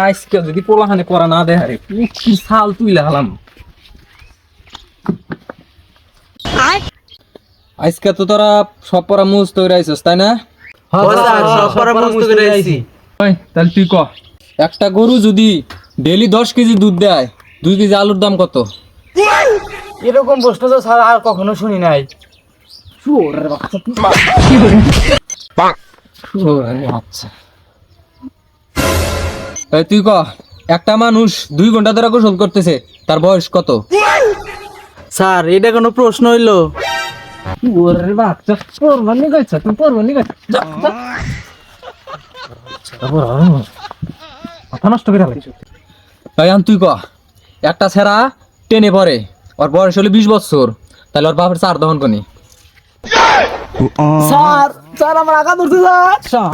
আজকে যদি পোলাহানে করা না দেয় আরে কি সাল তুইলা হলাম। আজকে তো তোরা সব পড়া মুখস্থ করে আইছস তাই না? ওই তাহলে তুই ক, একটা গরু যদি ডেইলি 10 কেজি দুধ দেয় 2 কেজি আলুর দাম কত? এরকম প্রশ্ন তো স্যার আর কখনো শুনি নাই। আচ্ছা এই তুই ক, একটা মানুষ 2 ঘন্টা ধরে গোসল করতেছে তার বয়স কত? স্যার এটা কোনো প্রশ্ন হইলো? ওরে বাচ্চা পড়বানি গেছে তুই পড়বানি গেছে মাথা নষ্ট করে ফেলেছিস। তাই আন তুই ক, একটা ছেড়া টেনে পড়ে ওর বয়স হলো 20 বছর তাহলে ওর বাপের চার দহন কোনি? স্যার স্যার আমার আঘাত ধরছে স্যার।